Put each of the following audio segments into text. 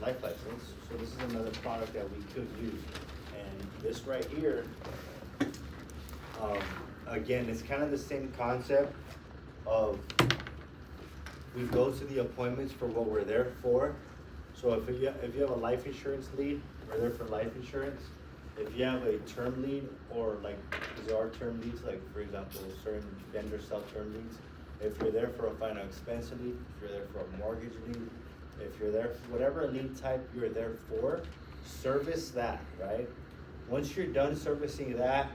life license, so this is another product that we could use. And this right here, again, it's kind of the same concept of we go to the appointments for what we're there for. So if you have a life insurance lead, we're there for life insurance. If you have a term lead, or like, there are term leads, like for example, certain vendors sell term leads. If you're there for a final expense lead, if you're there for a mortgage lead, if you're there for whatever lead type you're there for, service that, right? Once you're done servicing that,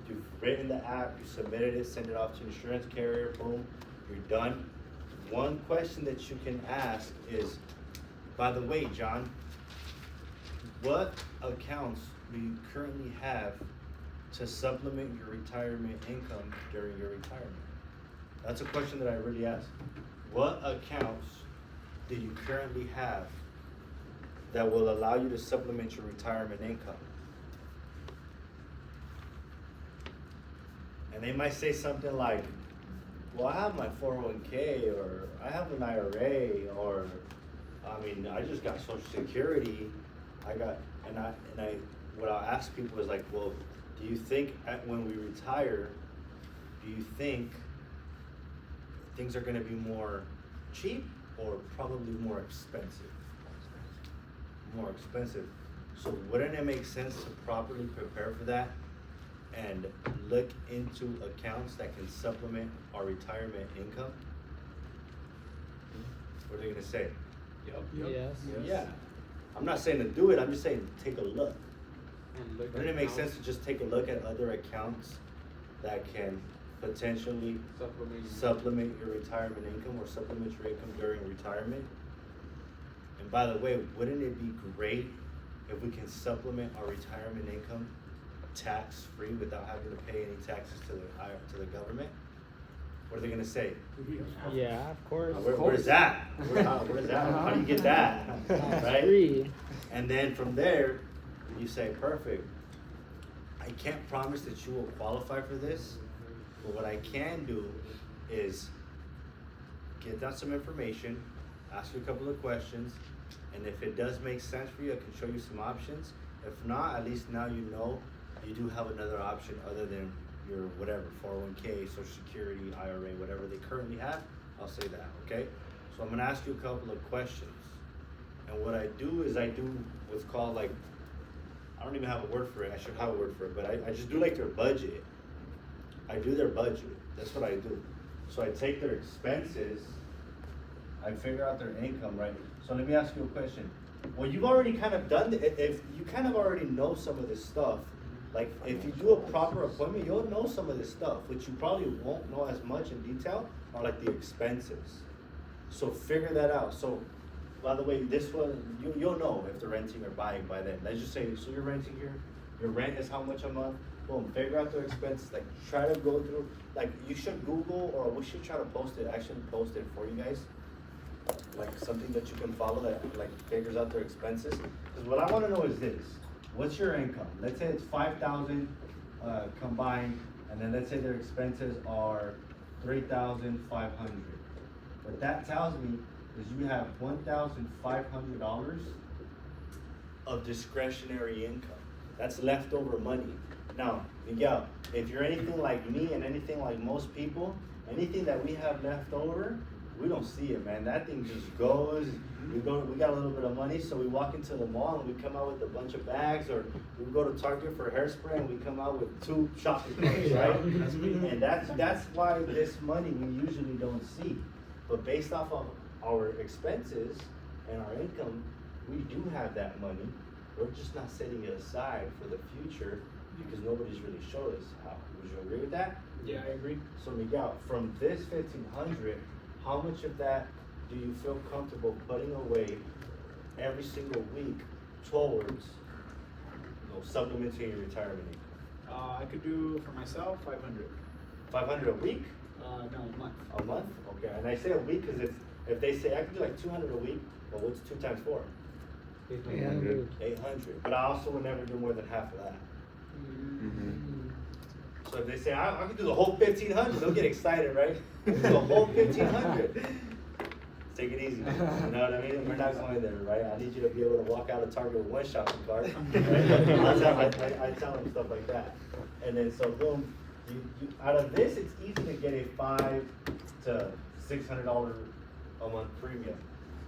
you've written the app, you submitted it, send it off to insurance carrier, boom, you're done. One question that you can ask is, by the way, John, what accounts do you currently have to supplement your retirement income during your retirement? That's a question that I really ask. What accounts do you currently have that will allow you to supplement your retirement income? And they might say something like, well, I have my 401k, or I have an IRA, or I mean, I just got Social Security. What I'll ask people is like, well, do you think when we retire, do you think things are gonna be more cheap or probably more expensive? More expensive. So wouldn't it make sense to properly prepare for that and look into accounts that can supplement our retirement income? What are they gonna say? Yep. Yes. Yeah. I'm not saying to do it, I'm just saying take a look. And look Wouldn't at it make accounts, sense to just take a look at other accounts that can potentially supplement your retirement income or supplement your income during retirement? And by the way, wouldn't it be great if we can supplement our retirement income tax-free without having to pay any taxes to the government? What are they gonna say? Yeah, of course. Where's that? Where's that? How do you get that? Right? Free. And then from there, you say, perfect. I can't promise that you will qualify for this, but what I can do is get down some information, ask you a couple of questions, and if it does make sense for you, I can show you some options. If not, at least now you know you do have another option other than your whatever, 401k, Social Security, IRA, whatever they currently have. I'll say that, okay? So I'm gonna ask you a couple of questions. And what I do is I do what's called like, I don't even have a word for it, I should have a word for it, but I just do like their budget. I do their budget, that's what I do. So I take their expenses, I figure out their income, right? So let me ask you a question. Well, you've already kind of done it, if you kind of already know some of this stuff, like if you do a proper appointment, you'll know some of this stuff, which you probably won't know as much in detail, are like the expenses. So figure that out. So, by the way, this one, you'll know if they're renting or buying by then. Let's just say, so you're renting here, your rent is how much a month, boom, figure out their expenses, like try to go through, like you should Google, or we should try to post it, actually post it for you guys. Like something that you can follow that like figures out their expenses. Because what I wanna know is this, what's your income? Let's say it's 5,000 combined, and then let's say their expenses are 3,500. What that tells me is you have $1,500 of discretionary income. That's leftover money. Now, Miguel, if you're anything like me and anything like most people, anything that we have left over, we don't see it, man. That thing just goes. We got a little bit of money, so we walk into the mall and we come out with a bunch of bags, or we go to Target for hairspray and we come out with 2 shopping carts, right? And that's why this money we usually don't see. But based off of our expenses and our income, we do have that money. We're just not setting it aside for the future because nobody's really showed us how. Would you agree with that? Yeah, I agree. So Miguel, from this 1,500, how much of that do you feel comfortable putting away every single week towards, supplementing your retirement income? I could do for myself 500. 500 a week? No, a month. A month? Okay, and I say a week because if they say I can do like 200 a week, well, what's 2 times 4? 800. 800. But I also would never do more than half of that. Mm-hmm. So if they say I can do the whole 1,500, they'll get excited, right? The whole 1,500. take it easy. You know what I mean? We're not going there, right? I need you to be able to walk out of Target with one shopping cart. Right? I tell them stuff like that. And then so boom, you out of this, it's easy to get a $500 to $600 a month premium,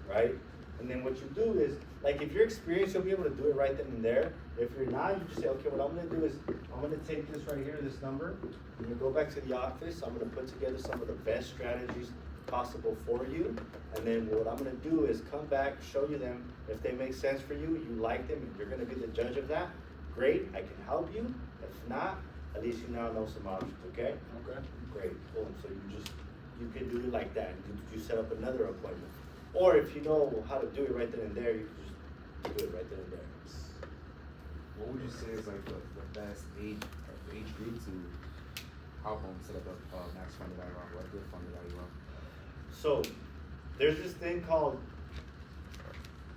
right? And then what you do is, like if you're experienced, you'll be able to do it right then and there. If you're not, you just say, okay, what I'm gonna do is, I'm gonna take this right here, this number, I'm gonna go back to the office, I'm gonna put together some of the best strategies possible for you, and then what I'm gonna do is come back, show you them. If they make sense for you, you like them, and you're gonna be the judge of that, great, I can help you. If not, at least you now know some options, okay? Okay. Great, cool, so you can do it like that, you set up another appointment. Or if you know how to do it right then and there, you can just do it right then and there. What would you say is like the best age group to help them set up a max funded IUL or a good funded IUL? So there's this thing called,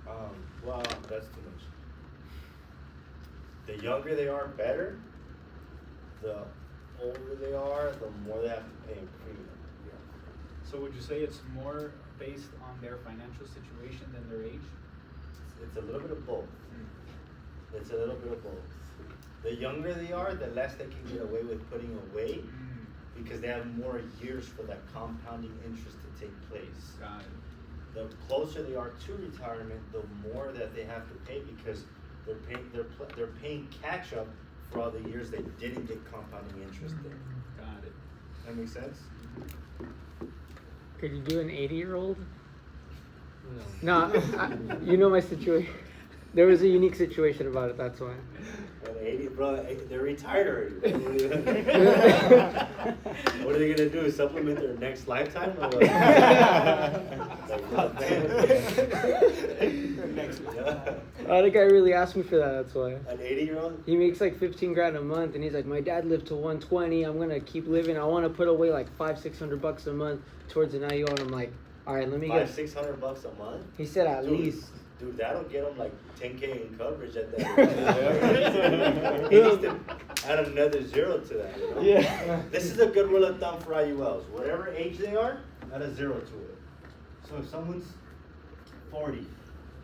well, that's too much. The younger they are, better. The older they are, the more they have to pay in premium. So would you say it's more based on their financial situation than their age? It's a little bit of both. It's a little bit of both. The younger they are, the less they can get away with putting away because they have more years for that compounding interest to take place. Got it. The closer they are to retirement, the more that they have to pay because they're paying catch up for all the years they didn't get compounding interest there. Got it. That makes sense? Could you do an 80-year-old? No, you know my situation. There was a unique situation about it, that's why. Well, 80, bro, they're retired already. What are they gonna do? Supplement their next lifetime? Or what? The guy really asked me for that, that's why. An 80-year-old? He makes like 15 grand a month, and he's like, my dad lived to 120. I'm gonna keep living. I want to put away like $500-600 a month towards an IUL. And I'm like, all right, let me get $500-600 a month? He said at least. Dude, that'll get him like 10K in coverage at that. He needs to add another zero to that. You know? Yeah. This is a good rule of thumb for IULs. Whatever age they are, add a zero to it. So if someone's 40,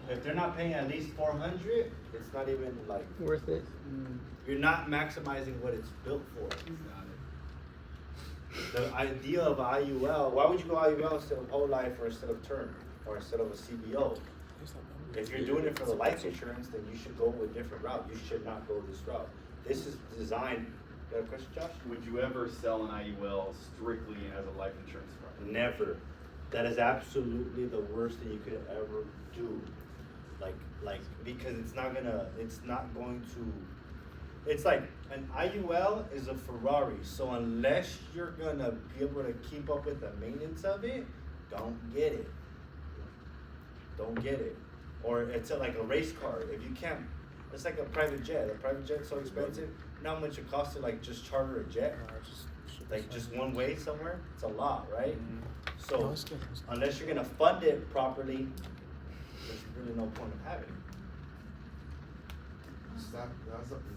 if they're not paying at least 400, it's not even like Worth it. You're not maximizing what it's built for. Got it. The idea of IUL, why would you go IUL instead of whole life or instead of term or instead of a CBO? If you're doing it for the life insurance, then you should go a different route. You should not go this route. This is designed. You got a question, Josh? Would you ever sell an IUL strictly as a life insurance product? Never. That is absolutely the worst thing you could ever do. Like because it's not going to. It's like an IUL is a Ferrari. So unless you're gonna be able to keep up with the maintenance of it, don't get it. Don't get it. Or it's like a race car. If you can't, it's like a private jet. A private jet's so expensive. You know how much it costs to like just charter a jet? Like just one way somewhere? It's a lot, right? So unless you're gonna fund it properly, there's really no point of having it. Does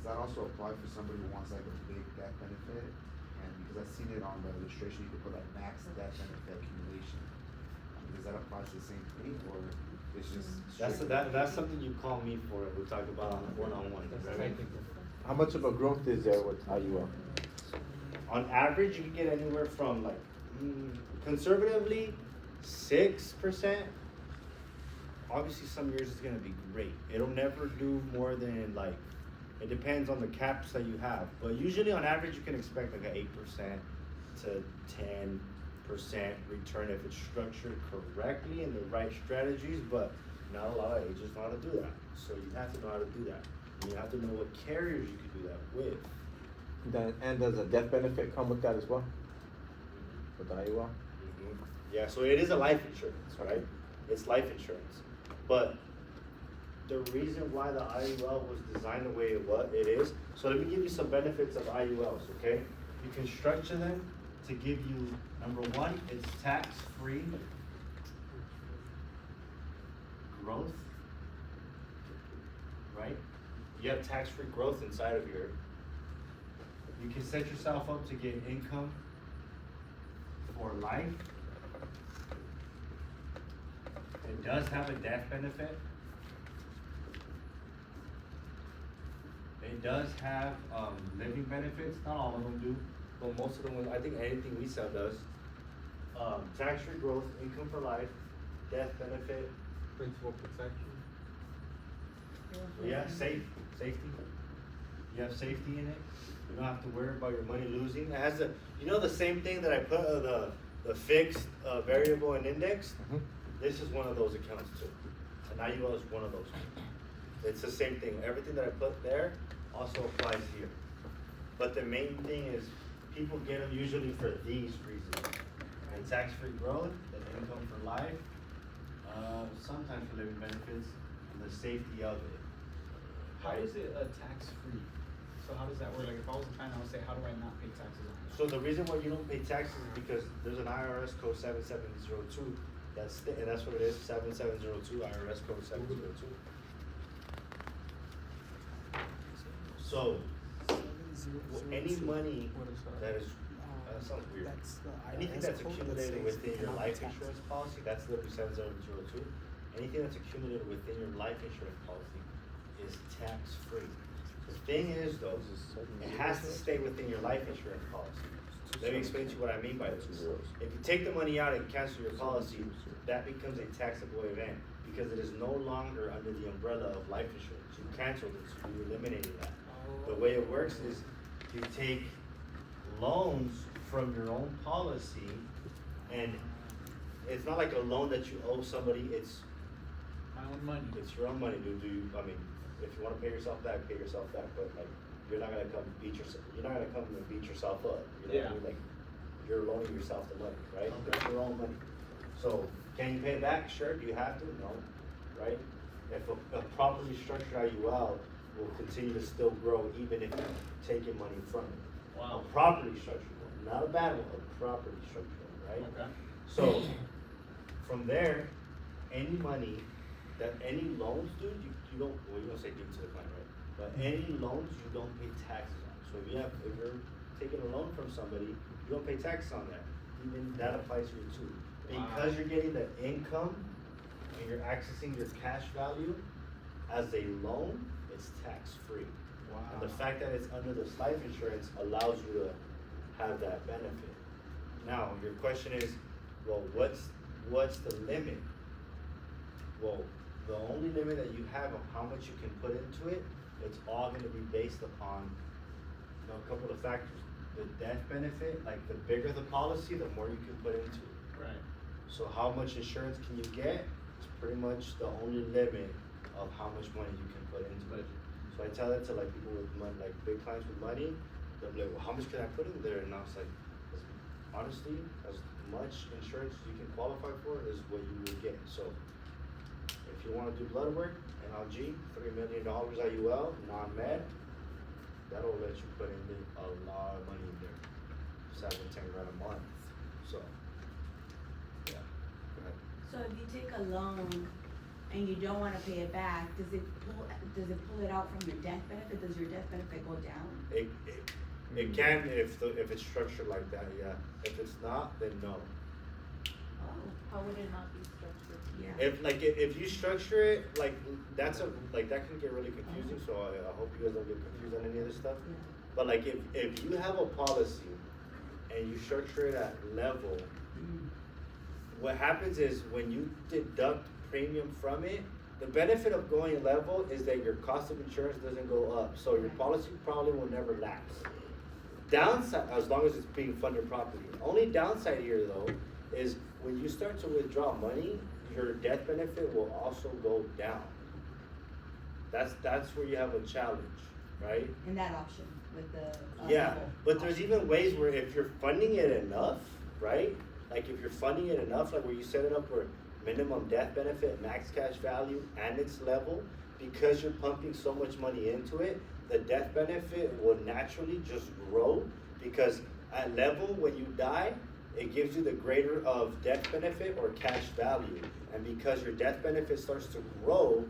that also apply for somebody who wants like a big death benefit? And because I've seen it on the illustration, you can put like max death benefit accumulation. Does that apply to the same thing, or it's just? That's something you call me for. We talk about on one-on-one. Right? How much of a growth is there with IUL? On average, you can get anywhere from like conservatively 6%. Obviously, some years it's gonna be great. It'll never do more than like. It depends on the caps that you have, but usually on average you can expect like an 8% to 10% return if it's structured correctly and the right strategies. But not a lot of agents know how to do that. So you have to know how to do that. And you have to know what carriers you can do that with. And does a death benefit come with that as well? With the IUL? Yeah, so it is a life insurance, right? It's life insurance. But the reason why the IUL was designed the way it is, so let me give you some benefits of IULs, okay? You can structure them to give you, number one, it's tax-free growth, right? You have tax-free growth inside of here. You can set yourself up to get income for life. It does have a death benefit. It does have, living benefits, not all of them do, but most of them, I think anything we sell does. Tax-free growth, income for life, death benefit, Principal protection. yeah, safety. You have safety in it. You don't have to worry about your money losing. It has the same thing that I put the fixed, variable and index. This is one of those accounts too. And I.U.L is one of those. It's the same thing. Everything that I put there also applies here. But the main thing is people get them usually for these reasons. And tax-free growth, the income for life, sometimes for living benefits, and the safety of it. How is it tax-free? So how does that work? Like if I was a client, I would say, how do I not pay taxes on it? So the reason why you don't pay taxes is because there's an IRS code 7702. And that's what it is, 7702, IRS code 702. So any money that is, sounds weird. Anything that's accumulated within your life insurance policy, that's literally 7702. Anything that's accumulated within your life insurance policy is tax-free. The thing is though, it has to stay within your life insurance policy. Let me explain to you what I mean by this. If you take the money out and cancel your policy, that becomes a taxable event because it is no longer under the umbrella of life insurance. You canceled it, so you eliminated that. The way it works is you take loans from your own policy, and it's not like a loan that you owe somebody, it's My own money. it's your own money, dude. If you wanna pay yourself back, but like, you're not gonna come beat yourself and beat yourself up, you know what I mean? Like, you're loaning yourself the money, right? Okay. It's your own money. So, can you pay it back? Sure, do you have to? No, right? If a properly structured I.U.L will continue to still grow even if you're taking money from it. Wow. A properly structured one, not a bad one, a properly structured one, right? Okay. So, from there, any money any loans, dude, you don't, well, you don't say due to the client, right? But any loans you don't pay taxes on. So if you're taking a loan from somebody, you don't pay taxes on that. Even that applies to you too. Wow. Because you're getting the income and you're accessing your cash value as a loan, it's tax-free. Wow. And the fact that it's under this life insurance allows you to have that benefit. Now, your question is, well, what's the limit? Well, the only limit that you have on how much you can put into it, it's all gonna be based upon, a couple of factors. The death benefit, like the bigger the policy, the more you can put into it. Right. So how much insurance can you get? It's pretty much the only limit of how much money you can put into it. So I tell that to like people with money, like big clients with money, they'll be like, well, how much can I put in there? And I was like, honestly, as much insurance as you can qualify for is what you will get. So if you wanna do blood work, NLG, $3 million I.U.L, non-med, that'll let you put in a lot of money in there, 7, 10 grand a month, so, yeah, go ahead. So if you take a loan and you don't wanna pay it back, does it pull it out from your death benefit? Does your death benefit go down? It can if it's structured like that, yeah. If it's not, then no. Oh, How would it not be structured? yeah. If you structure it, like, that can get really confusing, so I hope you guys don't get confused on any of this stuff. Yeah. But like, if you have a policy and you structure it at level, what happens is when you deduct premium from it, the benefit of going level is that your cost of insurance doesn't go up, so your policy probably will never lapse. Downside, as long as it's being funded properly. Only downside here though, is when you start to withdraw money, your death benefit will also go down. That's where you have a challenge, right? In that option with the. Yeah, level but there's option. even ways where if you're funding it enough, right? Like if you're funding it enough, like where you set it up for minimum death benefit, max cash value, and its level, because you're pumping so much money into it, the death benefit will naturally just grow, because at level, when you die, it gives you the greater of death benefit or cash value. And because your death benefit starts to grow,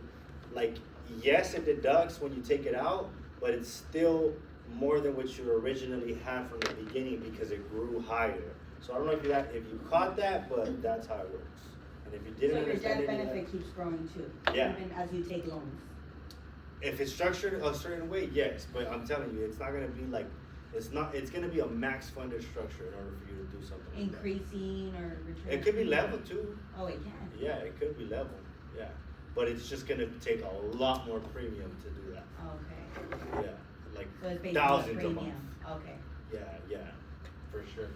like, yes, it deducts when you take it out, but it's still more than what you originally had from the beginning because it grew higher. So I don't know if you caught that, but that's how it works. And And if you So didn't your understand death any of benefit that, keeps growing too, Yeah. even as you take loans. if it's structured a certain way, yes, but I'm telling you, it's not gonna be like, it's gonna be a max funded structure in order for you to do something like that. Increasing or returning? It could be level too. Oh, it can? Yeah, it could be level, yeah. But it's just gonna take a lot more premium to do that. Okay. Yeah, like So it's based on the thousands a month. premium, okay. Yeah, for sure.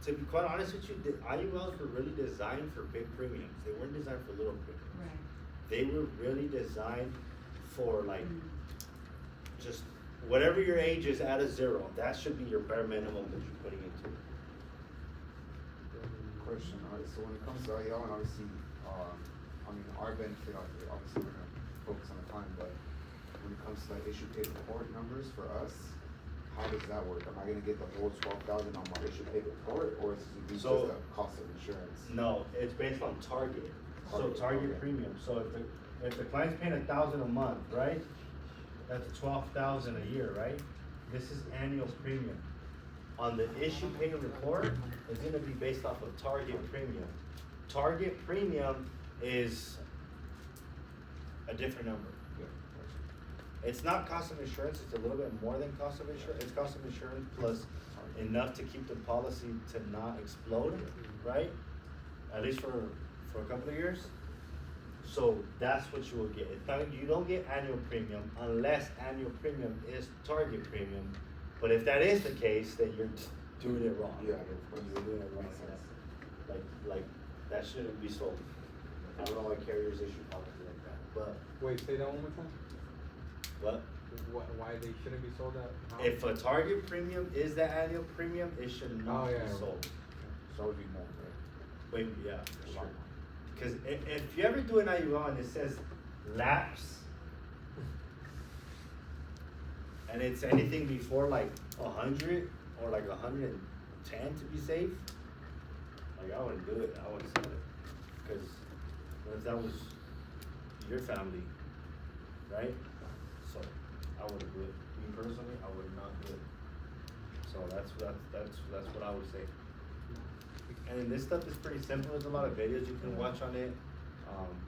To be quite honest with you, the IULs were really designed for big premiums. They weren't designed for little premiums. Right. They were really designed for like, just whatever your age is at a zero, that should be your bare minimum that you're putting into it. Question, alright, so when it comes to I.U.L, and obviously, I mean, our benefit, obviously we're gonna focus on the client, but when it comes to like issue paid report numbers for us, how does that work? Am I gonna get the whole 12,000 on my issue paid report, or is it just So- the cost of insurance? No, it's based on target. So Target, target okay. premium. So if the client's paying $1,000 a month, right? That's 12,000 a year, right? This is annual premium. On the issue pay report, it's gonna be based off of target premium. Target premium is a different number. Yeah, gotcha. It's not cost of insurance, it's a little bit more than cost of insurance. It's cost of insurance plus enough to keep the policy to not explode, right? At least for a couple of years. So that's what you will get. It's not, you don't get annual premium unless annual premium is target premium. But if that is the case, then you're doing it wrong. Yeah, You're doing it wrong. makes sense. Like that shouldn't be sold. I don't know why carriers issue policies like that, but Wait, say that one more time? what? Why they shouldn't be sold at? how? If a target premium is the annual premium, it should not Oh, yeah. be sold. So it would be more, right? Wait, yeah, for sure. Because if you ever do an I.U.L and it says lapse, and it's anything before like 100 or like 110 to be safe, like I wouldn't do it. I wouldn't sell it. Because what if that was your family, right? So I wouldn't do it. Me personally, I would not do it. So that's what I would say. And then this stuff is pretty simple. There's a lot of videos you can watch on it,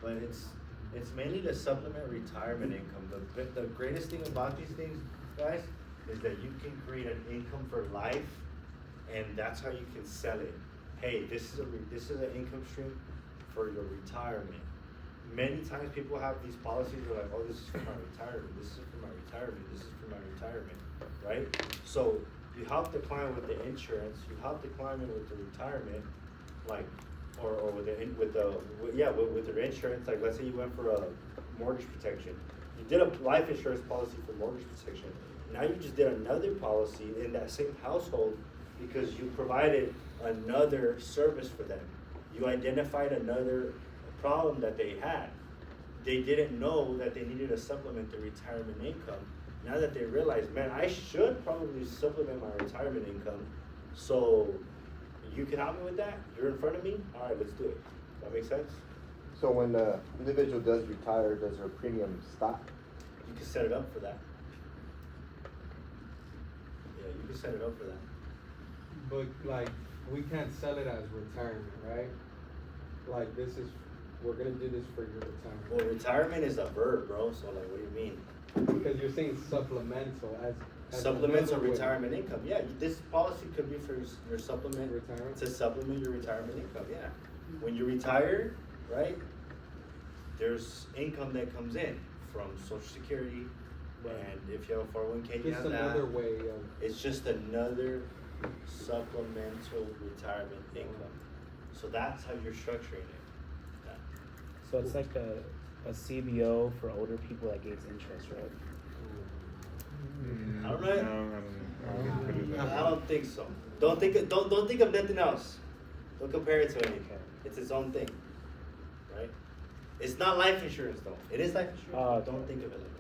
but it's mainly to supplement retirement income. The greatest thing about these things, guys, is that you can create an income for life, and that's how you can sell it. Hey, this is an income stream for your retirement. Many times people have these policies. They're like, oh, this is for my retirement. This is for my retirement. This is for my retirement, right? So you help the client with the insurance, you help the client with the retirement, like, or with their insurance. Like, let's say you went for a mortgage protection. You did a life insurance policy for mortgage protection. Now you just did another policy in that same household because you provided another service for them. You identified another problem that they had. They didn't know that they needed to supplement their retirement income. Now that they realize, man, I should probably supplement my retirement income, so you can help me with that? You're in front of me? All right, let's do it. That make sense? So when the individual does retire, does her premium stop? You can set it up for that. Yeah, you can set it up for that. But like, we can't sell it as retirement, right? Like, we're gonna do this for your retirement. Well, retirement is a verb, bro, so like, what do you mean? Because you're saying supplemental as Supplements of another way. retirement income. Yeah, this policy could be for your supplement, Retirement? to supplement your retirement income, yeah. When you retire, right, there's income that comes in from Social Security, Right. and if you have a 401k, you Just have that. another way of. It's just another supplemental retirement income. So that's how you're structuring it. Yeah. So it's like a CBO for older people that gives interest, right? I don't know. I don't think so. Don't think of nothing else. Don't compare it to anything. It's its own thing, right? It's not life insurance though. It is life insurance. Oh, but don't okay. think of it like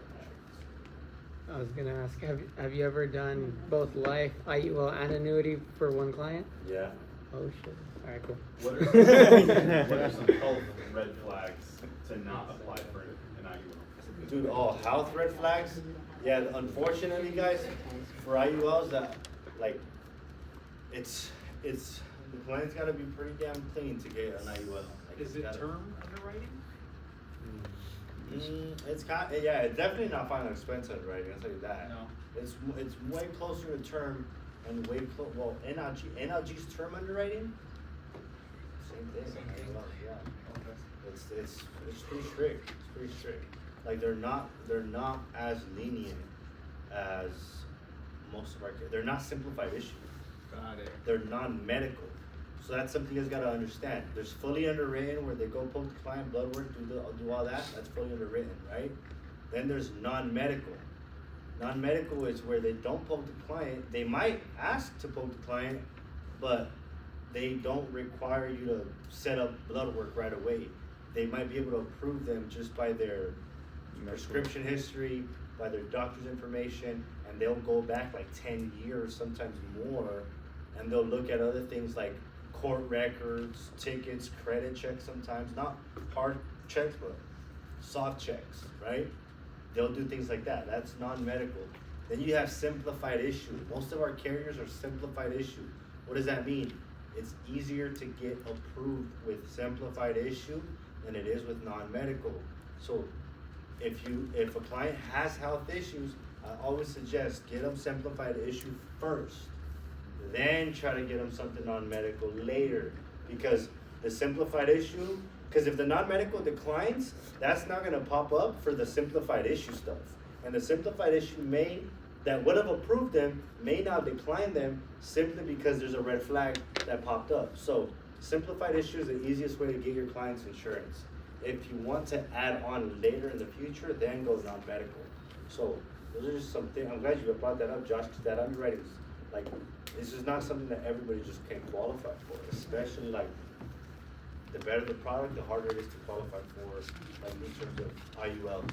that. I was gonna ask, have you ever done both life, I.U.L, and annuity for one client? Yeah. Oh shit. All right, cool. What are some health red flags to not apply for an I.U.L? Dude, health red flags. Yeah, unfortunately, guys, for I.U.Ls, that like, it's The client's gotta be pretty damn clean to get an IUL. Like, Is it's it gotta- term underwriting? It's yeah, it's definitely not final expense underwriting, I'll tell you that. No. It's way closer to term and well, NLG's term underwriting, same thing. Same thing? Yeah. Okay. It's pretty strict, it's pretty strict. Like, they're not as lenient as most of our, they're not simplified issues. Got it. They're non-medical. So that's something you guys gotta understand. There's fully underwritten where they go poke the client, blood work, do all that, that's fully underwritten, right? Then there's non-medical. Non-medical is where they don't poke the client, they might ask to poke the client, but they don't require you to set up blood work right away. They might be able to approve them just by their prescription history, by their doctor's information, and they'll go back like 10 years, sometimes more, and they'll look at other things like court records, tickets, credit checks sometimes, not hard checks, but soft checks, right? They'll do things like that. That's non-medical. Then you have simplified issue. Most of our carriers are simplified issue. What does that mean? It's easier to get approved with simplified issue than it is with non-medical. So if a client has health issues, I always suggest get them simplified issue first, then try to get them something non-medical later. Because the simplified issue, because if the non-medical declines, that's not gonna pop up for the simplified issue stuff. And the simplified issue that would have approved them may now decline them simply because there's a red flag that popped up. So simplified issue is the easiest way to get your client's insurance. If you want to add on later in the future, then go non-medical. So those are just some things. I'm glad you brought that up, Josh, because that underwriting is like, this is not something that everybody just can qualify for, especially like the better the product, the harder it is to qualify for, like in terms of I.U.Ls.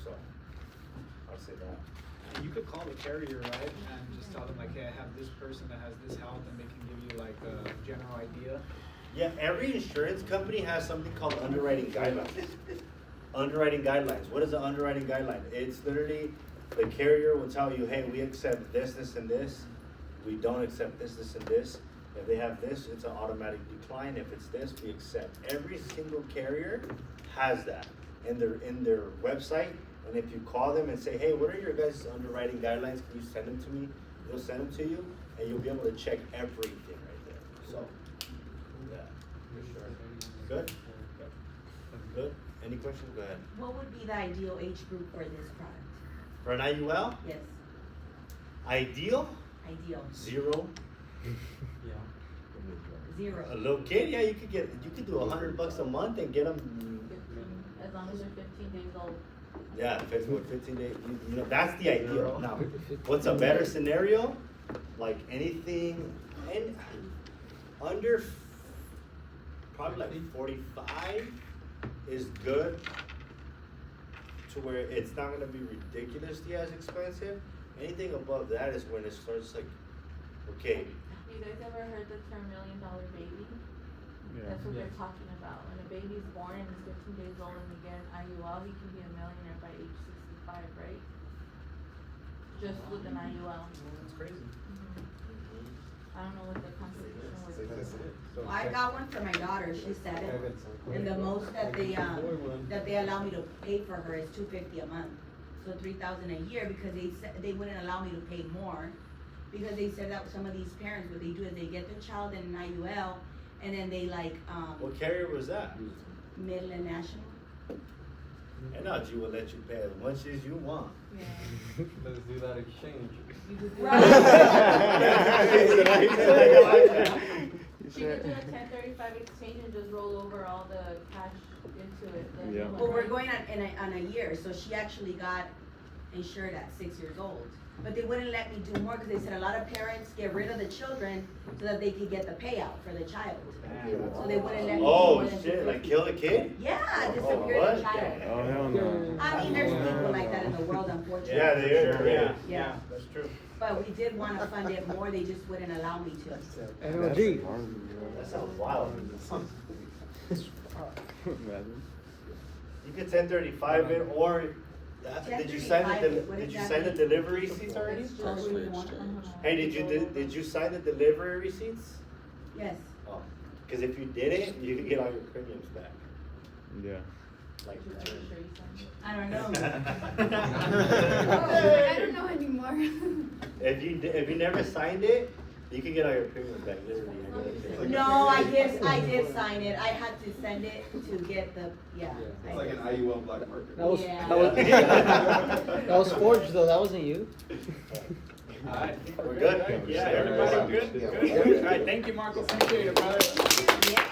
So I'll say that. And you could call the carrier, right, and just tell them like, hey, I have this person that has this health, and they can give you like a general idea. Yeah, every insurance company has something called underwriting guidelines. Underwriting guidelines. What is an underwriting guideline? It's literally the carrier will tell you, hey, we accept this, this, and this. We don't accept this, this, and this. If they have this, it's an automatic decline. If it's this, we accept. Every single carrier has that in their website. And if you call them and say, hey, what are your guys' underwriting guidelines? Can you send them to me? They'll send them to you, and you'll be able to check everything right there. So, yeah. Good? Good? Any questions? Go ahead. What would be the ideal age group for this product? For an IUL, Yes, ideal, ideal. 0. Zero. A little kid, yeah, you could do $100 a month and get them. As long as they're 15 days old. Yeah, 15 days. You know, that's the ideal. Now, what's a better scenario? Like anything, under probably like 45 is good. To where it's not gonna be ridiculously as expensive. Anything above that is when it starts like, okay. You guys ever heard the term $1 million baby? That's what they're talking about. When a baby's born and is 15 days old and you get an IUL, he can be a millionaire by age 65, right? Just with an IUL. That's crazy. I don't know what the constitution was. Well, I got one for my daughter, she said it, and the most that they allow me to pay for her is $250 a month. So $3,000 a year, because they wouldn't allow me to pay more. Because they said that some of these parents, what they do is they get their child in an IUL, and then they like, What carrier was that? Midland National. NLG will let you pay as much as you want. Yeah. Let's do that exchange. She could do a 1035 exchange and just roll over all the cash into it. The new one, Well, we're right? going on a year, so she actually got insured at 6 years old. But they wouldn't let me do more, because they said a lot of parents get rid of the children so that they could get the payout for the child. So they wouldn't let me do more than shit, like 250. kill a kid? Yeah, disappear what? the child. Oh, hell no. I mean, there's people like that in the world, unfortunately. Yeah, they are. Yeah. That's true. But we did wanna fund it more, they just wouldn't allow me to. NLG. That sounds wild. You could 1035 it, or did you sign the delivery receipts already? Oh, we want- Hey, did you sign the delivery receipts? Yes. Oh, cause if you didn't, you could get all your premiums back, Yeah. like Are you return. sure you signed it? I don't know. I don't know anymore. If you never signed it, you can get all your premiums back, literally. I know that. No, I did sign it. I had to send it to get the, yeah. Yeah. I It's like did. an I.U.L black market. That was Yeah. that was that was forged though. That wasn't you. We're good? Yeah, everybody good? Yeah. Good. Alright, thank you, Marco. Appreciate it, brother. Yeah.